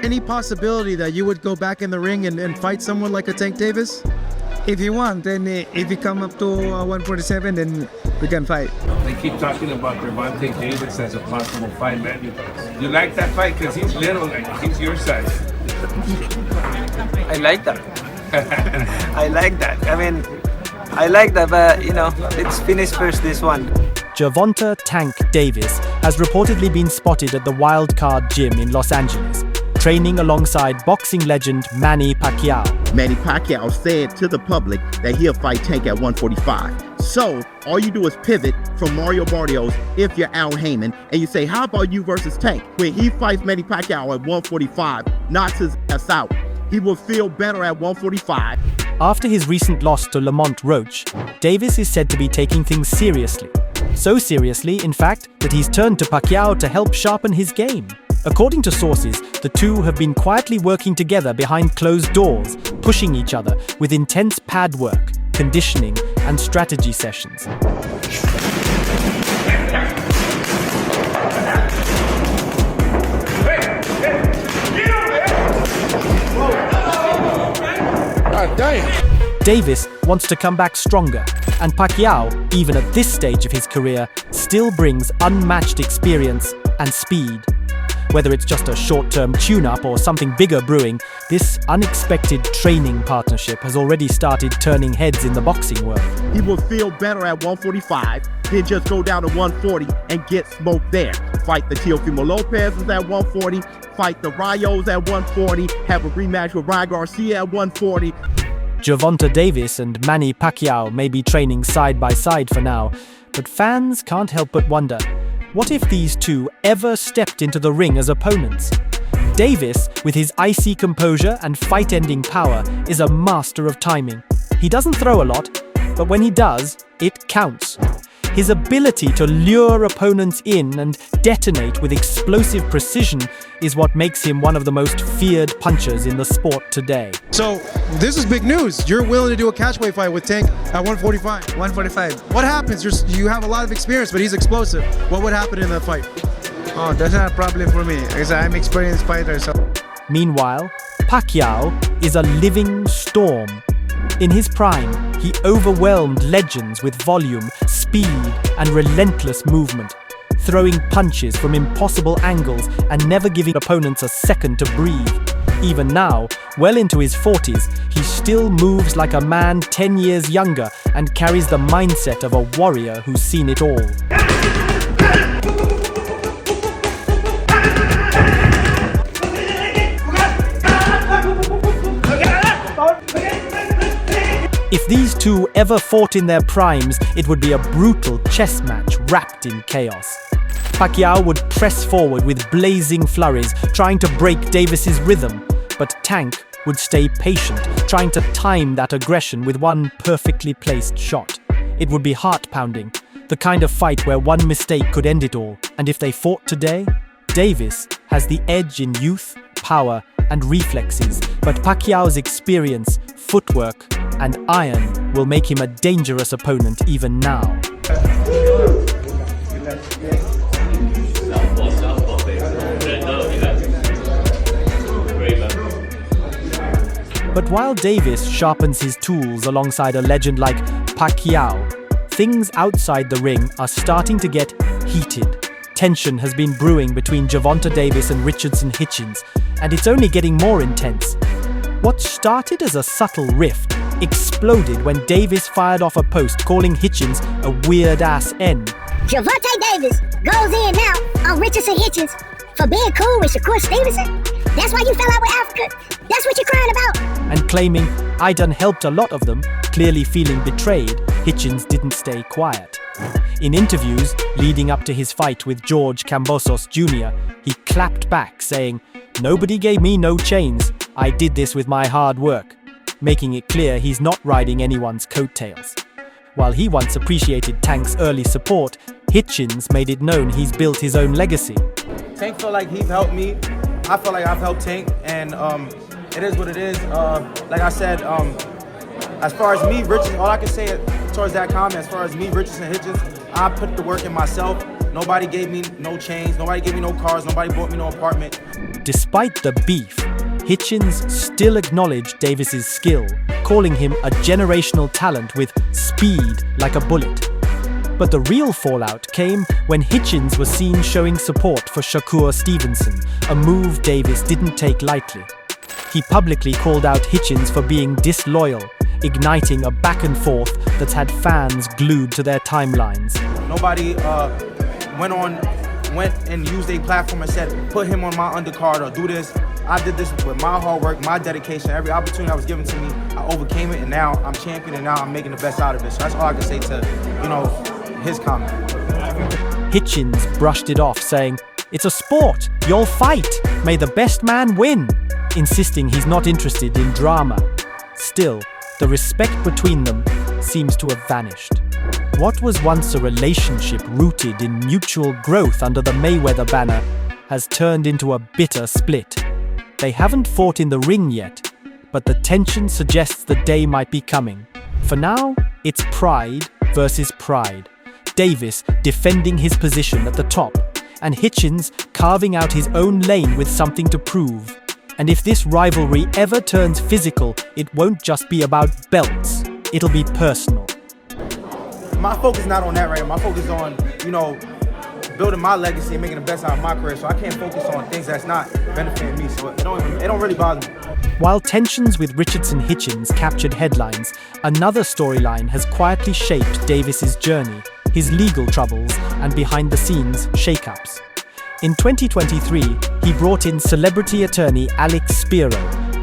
any possibility that you would go back in the ring and fight someone like a Tank Davis? If you want, then if you come up to 147, then we can fight. They keep talking about Gervonta Davis as a possible fight, man. You like that fight because he's little, like he's your size. I like that. I like that. I mean, I like that, but let's finish first this one. Gervonta "Tank" Davis has reportedly been spotted at the Wildcard Gym in Los Angeles, training alongside boxing legend Manny Pacquiao. Manny Pacquiao said to the public that he'll fight Tank at 145. So all you do is pivot from Mario Barrios if you're Al Heyman, and you say, how about you versus Tank? When he fights Manny Pacquiao at 145, knocks his ass out, he will feel better at 145. After his recent loss to Lamont Roach, Davis is said to be taking things seriously. So seriously, in fact, that he's turned to Pacquiao to help sharpen his game. According to sources, the two have been quietly working together behind closed doors, pushing each other with intense pad work, conditioning, and strategy sessions. Davis wants to come back stronger, and Pacquiao, even at this stage of his career, still brings unmatched experience and speed. Whether it's just a short-term tune-up or something bigger brewing, this unexpected training partnership has already started turning heads in the boxing world. He will feel better at 145, then just go down to 140 and get smoked there. Fight the Teofimo Lopez's at 140, fight the Rayos at 140, have a rematch with Ryan Garcia at 140. Gervonta Davis and Manny Pacquiao may be training side by side for now, but fans can't help but wonder, what if these two ever stepped into the ring as opponents? Davis, with his icy composure and fight-ending power, is a master of timing. He doesn't throw a lot, but when he does, it counts. His ability to lure opponents in and detonate with explosive precision is what makes him one of the most feared punchers in the sport today. So this is big news. You're willing to do a catchweight fight with Tank at 145. 145. What happens? You have a lot of experience, but he's explosive. What would happen in that fight? Oh, that's not a problem for me, because I'm an experienced fighter. So. Meanwhile, Pacquiao is a living storm. In his prime, he overwhelmed legends with volume, speed, and relentless movement, throwing punches from impossible angles and never giving opponents a second to breathe. Even now, well into his 40s, he still moves like a man 10 years younger and carries the mindset of a warrior who's seen it all. If these two ever fought in their primes, it would be a brutal chess match wrapped in chaos. Pacquiao would press forward with blazing flurries, trying to break Davis's rhythm, but Tank would stay patient, trying to time that aggression with one perfectly placed shot. It would be heart-pounding, the kind of fight where one mistake could end it all. And if they fought today, Davis has the edge in youth, power, and reflexes, but Pacquiao's experience, footwork, and iron will make him a dangerous opponent even now. But while Davis sharpens his tools alongside a legend like Pacquiao, things outside the ring are starting to get heated. Tension has been brewing between Gervonta Davis and Richardson Hitchens, and it's only getting more intense. What started as a subtle rift exploded when Davis fired off a post calling Hitchens a weird-ass N. Gervonta Davis goes in now on Richardson Hitchens for being cool with Shakur Stevenson. That's why you fell out with Africa. That's what you're crying about. And claiming, "I done helped a lot of them," clearly feeling betrayed, Hitchens didn't stay quiet. In interviews leading up to his fight with George Kambosos Jr., he clapped back saying, "Nobody gave me no chains. I did this with my hard work," making it clear he's not riding anyone's coattails. While he once appreciated Tank's early support, Hitchens made it known he's built his own legacy. Tank felt like he's helped me. I feel like I've helped Tank, and it is what it is. Like I said, as far as me, Richardson, all I can say towards that comment, as far as me, Richardson Hitchens, I put the work in myself. Nobody gave me no chains, nobody gave me no cars, nobody bought me no apartment. despite the beef, Hitchens still acknowledged Davis's skill, calling him a generational talent with speed like a bullet. But the real fallout came when Hitchens was seen showing support for Shakur Stevenson, a move Davis didn't take lightly. He publicly called out Hitchens for being disloyal, igniting a back and forth that's had fans glued to their timelines. Nobody went and used a platform and said, put him on my undercard or do this. I did this with my hard work, my dedication, every opportunity that was given to me. I overcame it, and now I'm champion, and now I'm making the best out of it. So that's all I can say to, his comment. Hitchens brushed it off, saying, "It's a sport, you'll fight, may the best man win," insisting he's not interested in drama. Still, the respect between them seems to have vanished. What was once a relationship rooted in mutual growth under the Mayweather banner has turned into a bitter split. They haven't fought in the ring yet, but the tension suggests the day might be coming. For now, it's pride versus pride. Davis defending his position at the top, and Hitchens carving out his own lane with something to prove. And if this rivalry ever turns physical, it won't just be about belts, it'll be personal. My focus is not on that right now. My focus is on, building my legacy and making the best out of my career. So I can't focus on things that's not benefiting me. So it don't really bother me. While tensions with Richardson Hitchens captured headlines, another storyline has quietly shaped Davis's journey, his legal troubles and behind-the-scenes shakeups. In 2023, he brought in celebrity attorney Alex Spiro,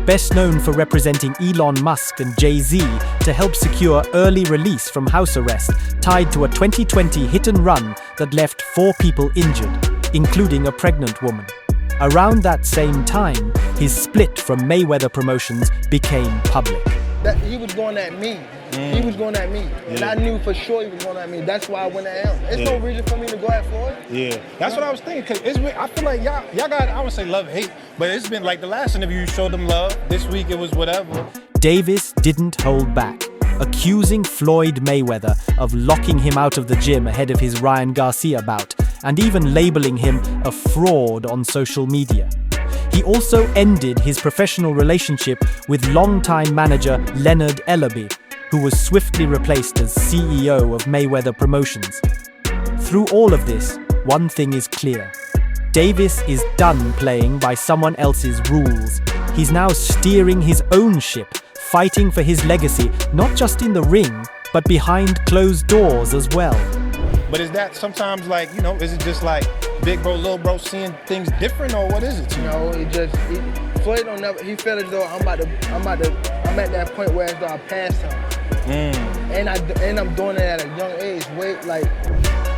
best known for representing Elon Musk and Jay-Z, to help secure early release from house arrest tied to a 2020 hit-and-run that left 4 people injured, including a pregnant woman. Around that same time, his split from Mayweather Promotions became public. He was going at me. He was going at me. And I knew for sure he was going at me. That's why I went at him. There's no reason for me to go at Floyd. Yeah, that's what I was thinking. Cause I feel like y'all got, I wouldn't say love, hate, but it's been like the last interview you showed them love. This week it was whatever. Davis didn't hold back, accusing Floyd Mayweather of locking him out of the gym ahead of his Ryan Garcia bout, and even labeling him a fraud on social media. He also ended his professional relationship with longtime manager Leonard Ellerby, who was swiftly replaced as CEO of Mayweather Promotions. Through all of this, one thing is clear. Davis is done playing by someone else's rules. He's now steering his own ship, fighting for his legacy, not just in the ring, but behind closed doors as well. But is that sometimes like, is it just like big bro, little bro seeing things different, or what is it? Floyd don't never, he felt as though I'm at that point where as though I passed him. And I'm doing it at a young age.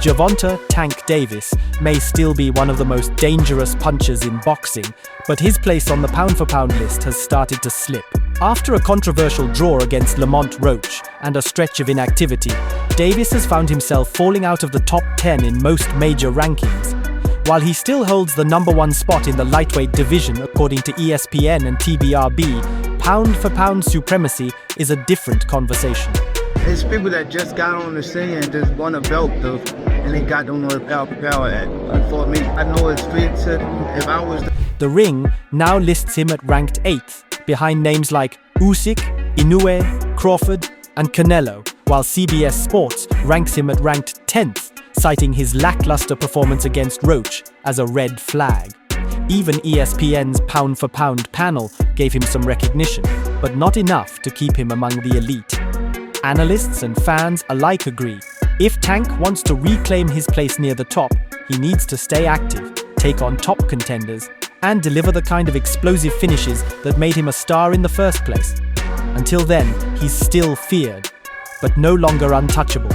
Gervonta "Tank" Davis may still be one of the most dangerous punchers in boxing, but his place on the pound-for-pound list has started to slip. After a controversial draw against Lamont Roach and a stretch of inactivity, Davis has found himself falling out of the top 10 in most major rankings. While he still holds the #1 spot in the lightweight division according to ESPN and TBRB, pound-for-pound supremacy is a different conversation. It's people that just got on the scene and just won a belt, though, and they got on the power at. For me, I know it's street to if I was. The Ring now lists him at ranked 8th, behind names like Usyk, Inoue, Crawford, and Canelo, while CBS Sports ranks him at ranked 10th, citing his lackluster performance against Roach as a red flag. Even ESPN's pound-for-pound panel gave him some recognition, but not enough to keep him among the elite. Analysts and fans alike agree, if Tank wants to reclaim his place near the top, he needs to stay active, take on top contenders, and deliver the kind of explosive finishes that made him a star in the first place. Until then, he's still feared, but no longer untouchable.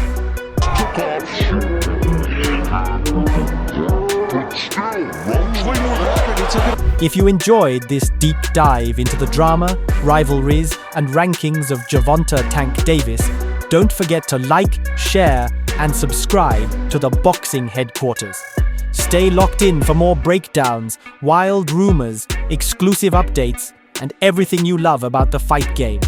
If you enjoyed this deep dive into the drama, rivalries, and rankings of Gervonta "Tank" Davis, don't forget to like, share, and subscribe to the Boxing Headquarters. Stay locked in for more breakdowns, wild rumors, exclusive updates, and everything you love about the fight game.